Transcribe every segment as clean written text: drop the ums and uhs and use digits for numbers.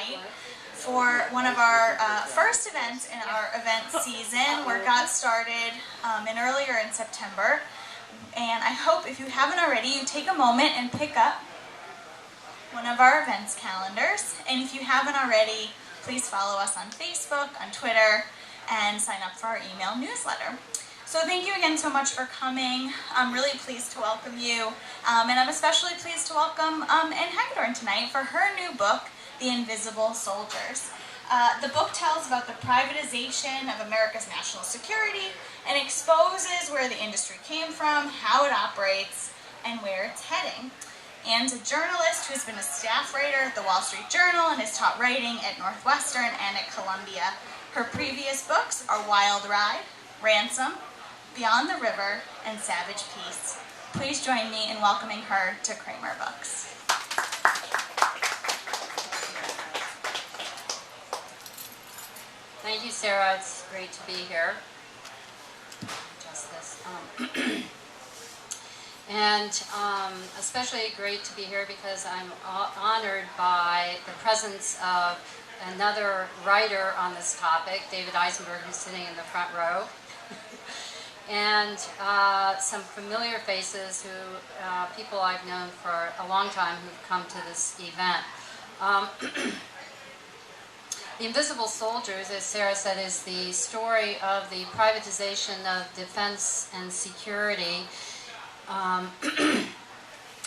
tonight for one of our first events in our event season. We got started earlier in September, and I hope if you haven't already, you take a moment and pick up one of our events calendars. And if you haven't already, please follow us on Facebook, on Twitter, and sign up for our email newsletter. So thank you again so much for coming. I'm really pleased to welcome you, and I'm especially pleased to welcome Ann Hagedorn tonight for her new book, The Invisible Soldiers. The book tells about the privatization of America's national security and exposes where the industry came from, how it operates, and where it's heading. Ann's a journalist who's been a staff writer at the Wall Street Journal and has taught writing at Northwestern and at Columbia. Her previous books are Wild Ride, Ransom, Beyond the River, and Savage Peace. Please join me in welcoming her to Kramerbooks. Thank you, Sarah. It's great to be here. Just this. And especially great to be here because I'm honored by the presence of another writer on this topic, David Eisenberg, who's sitting in the front row, and some familiar faces who, people I've known for a long time who've come to this event. The Invisible Soldiers, as Sarah said, is the story of the privatization of defense and security.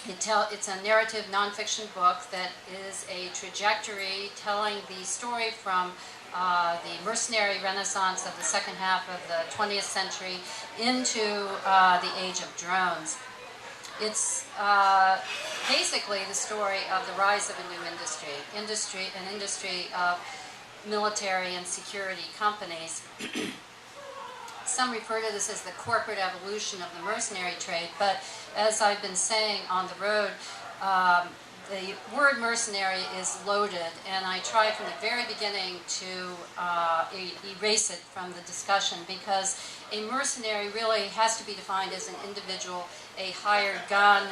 It's a narrative nonfiction book that is a trajectory telling the story from the mercenary renaissance of the second half of the 20th century into the age of drones. It's basically the story of the rise of a new industry, an industry of military and security companies. Some refer to this as the corporate evolution of the mercenary trade, but as I've been saying on the road, the word mercenary is loaded, and I try from the very beginning to erase it from the discussion, because a mercenary really has to be defined as an individual, a hired gun.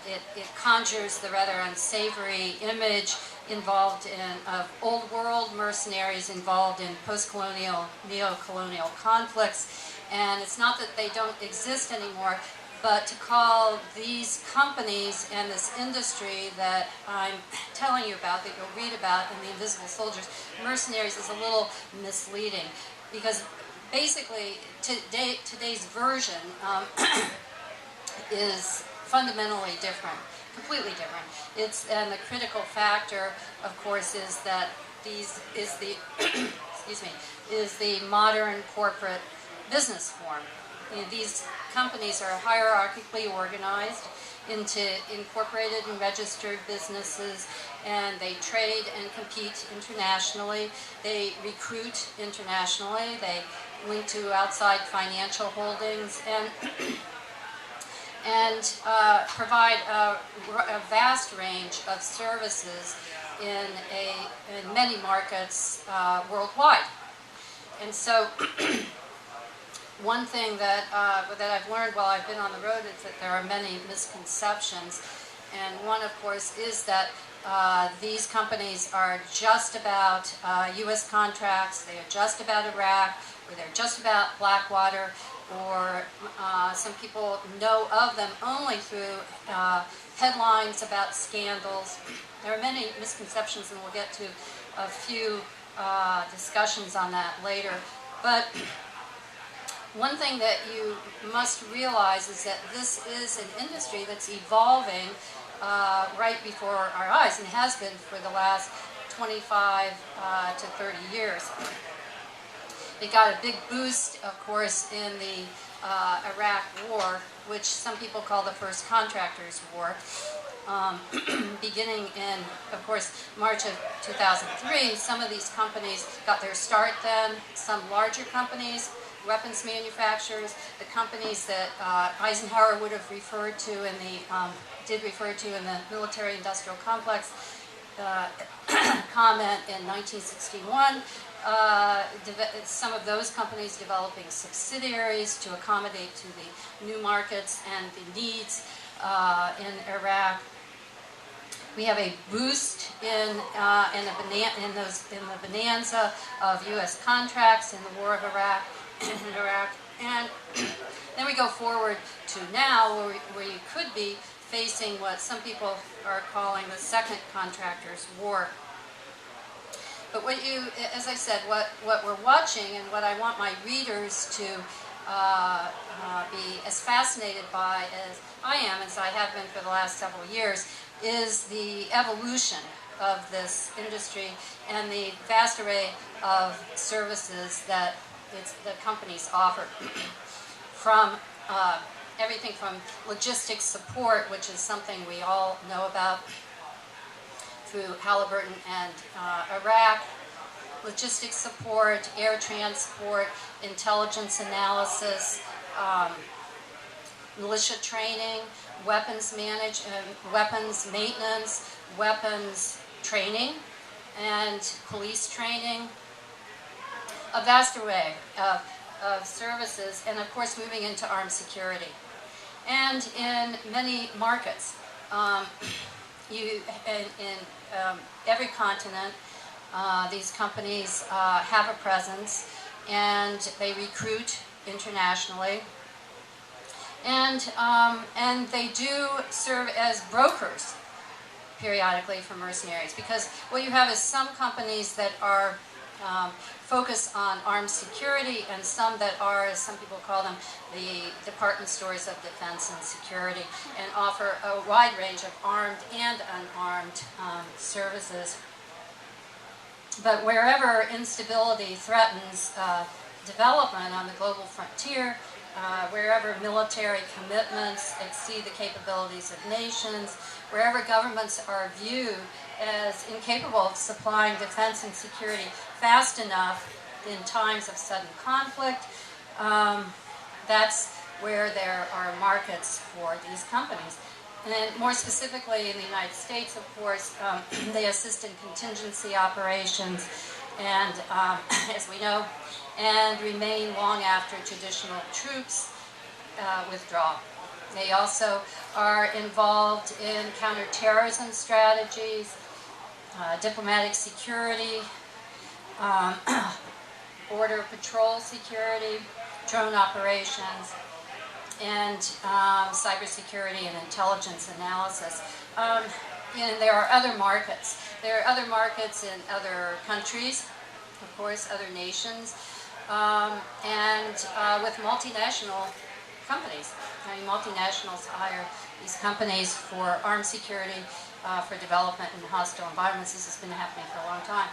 It conjures the rather unsavory image involved of old world mercenaries involved in post-colonial, neo-colonial conflicts. And it's not that they don't exist anymore, but to call these companies and this industry that I'm telling you about, that you'll read about in The Invisible Soldiers, mercenaries, is a little misleading. Because basically today's version is fundamentally different, completely different. And the critical factor, of course, is that is the modern corporate business form. These companies are hierarchically organized into incorporated and registered businesses, and they trade and compete internationally. They recruit internationally. They link to outside financial holdings and provide a vast range of services in many markets worldwide. And so one thing that I've learned while I've been on the road is that there are many misconceptions, and one, of course, is that these companies are just about U.S. contracts, they are just about Iraq, or they're just about Blackwater, or some people know of them only through headlines about scandals. There are many misconceptions, and we'll get to a few discussions on that later. But one thing that you must realize is that this is an industry that's evolving right before our eyes, and has been for the last 25 to 30 years. It got a big boost, of course, in the Iraq War, which some people call the first contractors' war, beginning in, of course, March of 2003. Some of these companies got their start then. Some larger companies, weapons manufacturers, the companies that Eisenhower would have referred to in the military-industrial complex comment in 1961. Some of those companies developing subsidiaries to accommodate to the new markets and the needs in Iraq. We have a boost in the bonanza of U.S. contracts in the war of Iraq, and then we go forward to now, where you could be facing what some people are calling the second contractors' war. But as I said, what we're watching and what I want my readers to be as fascinated by as I am, as I have been for the last several years, is the evolution of this industry and the vast array of services that the companies offer. From everything from logistics support, which is something we all know about, through Halliburton and Iraq, logistics support, air transport, intelligence analysis, militia training, weapons maintenance, weapons training, and police training. A vast array of services, and of course moving into armed security. And in many markets, in every continent, these companies have a presence, and they recruit internationally, and they do serve as brokers periodically for mercenaries, because what you have is some companies that are focus on armed security, and some that are, as some people call them, the department stores of defense and security, and offer a wide range of armed and unarmed services. But wherever instability threatens development on the global frontier, wherever military commitments exceed the capabilities of nations, wherever governments are viewed as incapable of supplying defense and security fast enough in times of sudden conflict, that's where there are markets for these companies. And more specifically in the United States, of course, they assist in contingency operations, and as we know, and remain long after traditional troops withdraw. They also are involved in counterterrorism strategies, diplomatic security, border patrol security, drone operations, and cybersecurity and intelligence analysis. And there are other markets. There are other markets in other countries, of course, other nations, and with multinational companies. I mean, multinationals hire these companies for armed security, for development in hostile environments. This has been happening for a long time.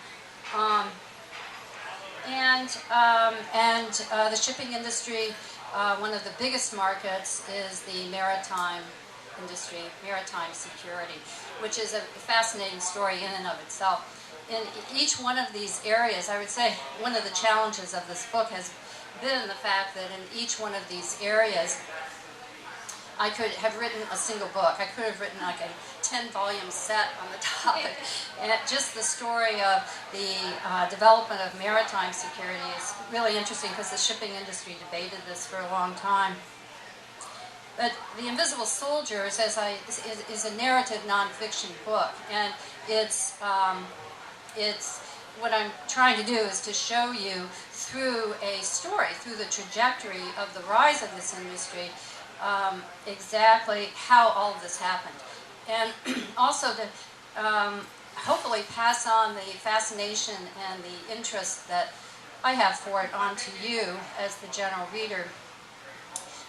The shipping industry, one of the biggest markets is the maritime industry, maritime security, which is a fascinating story in and of itself. In each one of these areas, I would say one of the challenges of this book has been the fact that in each one of these areas, I could have written a single book. I could have written like a 10-volume set on the topic. And just the story of the development of maritime security is really interesting, because the shipping industry debated this for a long time. But The Invisible Soldiers is a narrative nonfiction book, and it's what I'm trying to do is to show you through a story, through the trajectory of the rise of this industry, exactly how all of this happened. And also to hopefully pass on the fascination and the interest that I have for it onto you as the general reader.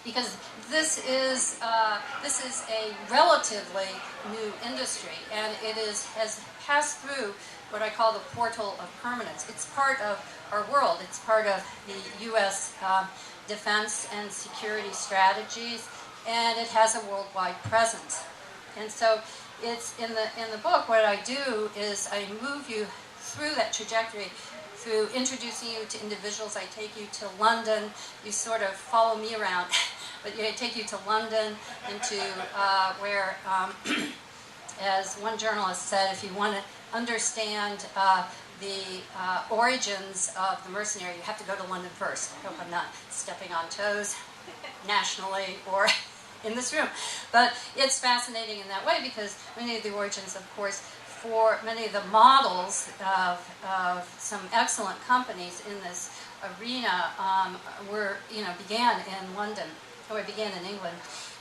Because this is a relatively new industry, and it has passed through what I call the portal of permanence. It's part of our world. It's part of the U.S. defense and security strategies, and it has a worldwide presence. And so, it's in the book. What I do is I move you through that trajectory, through introducing you to individuals. I take you to London. You sort of follow me around, but I take you to London, into where, as one journalist said, if you want to understand the origins of the mercenary, you have to go to London first. I hope I'm not stepping on toes nationally or in this room. But it's fascinating in that way because many of the origins, of course, for many of the models of some excellent companies in this arena began in London, or began in England.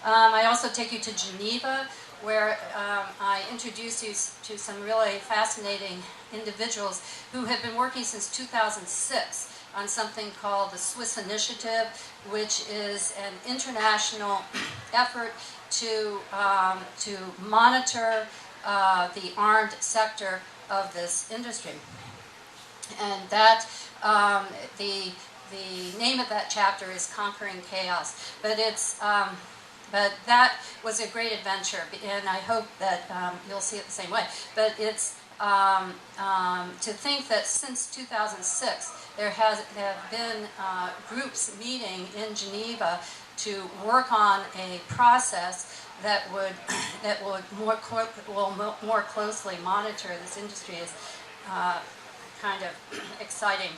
I also take you to Geneva, where I introduce you to some really fascinating individuals who have been working since 2006 on something called the Swiss Initiative, which is an international effort to monitor the armed sector of this industry. And that the name of that chapter is Conquering Chaos, but it's but that was a great adventure, and I hope that you'll see it the same way. But it's to think that since 2006 there have been groups meeting in Geneva to work on a process that will more closely monitor this industry is kind of exciting.